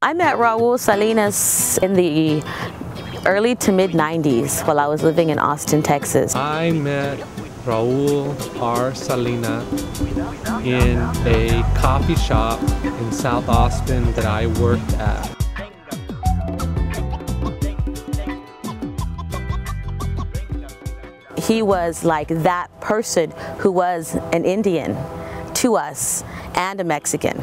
I met Raul Salinas in the early to mid 90s while I was living in Austin, Texas. I met Raul R. Salinas in a coffee shop in South Austin that I worked at. He was like that person who was an Indian to us and a Mexican.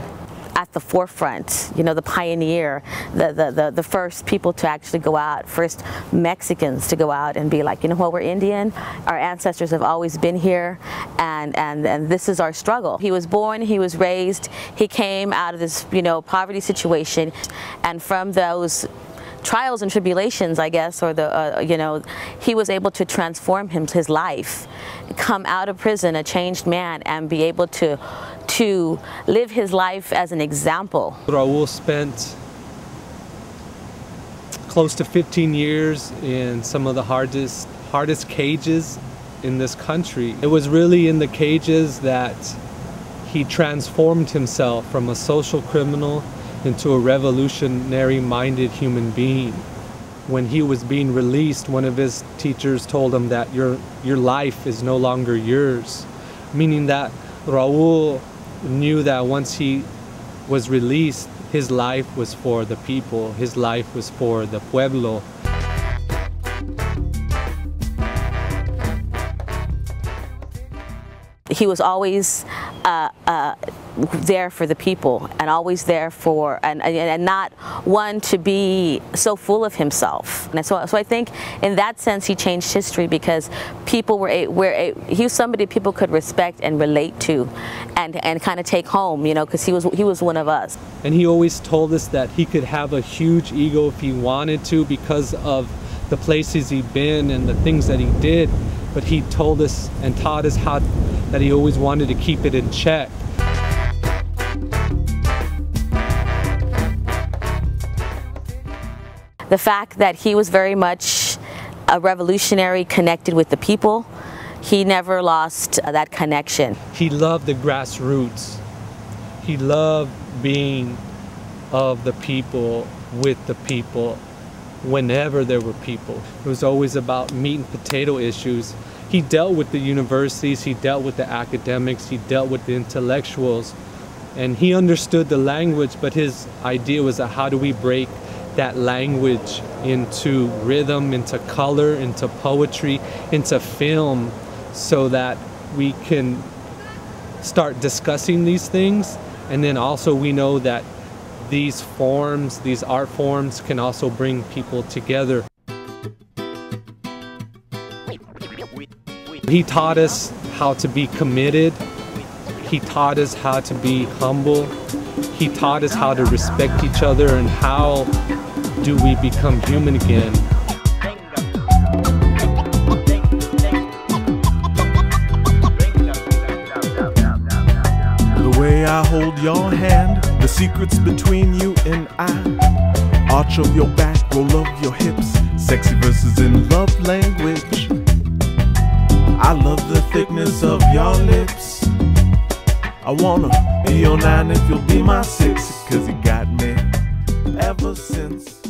At the forefront, you know, the pioneer, the first people to actually go out, first Mexicans to go out and be like, you know what, we're Indian, our ancestors have always been here, and this is our struggle. He was born, he was raised, he came out of this, you know, poverty situation, and from those trials and tribulations, I guess, or the, you know, he was able to transform his life, come out of prison a changed man, and be able to live his life as an example. Raul spent close to 15 years in some of the hardest cages in this country. It was really in the cages that he transformed himself from a social criminal into a revolutionary-minded human being. When he was being released, one of his teachers told him that your life is no longer yours, meaning that Raul knew that once he was released, his life was for the people, his life was for the pueblo. He was always there for the people, and always there for, and not one to be so full of himself. And so I think in that sense he changed history, because people he was somebody people could respect and relate to, and kind of take home, you know, because he was one of us. And he always told us that he could have a huge ego if he wanted to, because of the places he'd been and the things that he did. But he told us and taught us that he always wanted to keep it in check. The fact that he was very much a revolutionary, connected with the people, he never lost that connection. He loved the grassroots. He loved being of the people, with the people, whenever there were people. It was always about meat and potato issues. He dealt with the universities, he dealt with the academics, he dealt with the intellectuals, and he understood the language, but his idea was that how do we break that language into rhythm, into color, into poetry, into film, so that we can start discussing these things. And then also we know that these forms, these art forms, can also bring people together. He taught us how to be committed. He taught us how to be humble. He taught us how to respect each other, and how do we become human again. The way I hold your hand, the secrets between you and I. Arch of your back, roll of your hips, sexy verses in love language. I love the thickness of your lips. I wanna be your 9 if you'll be my 6, 'cause you got me ever since.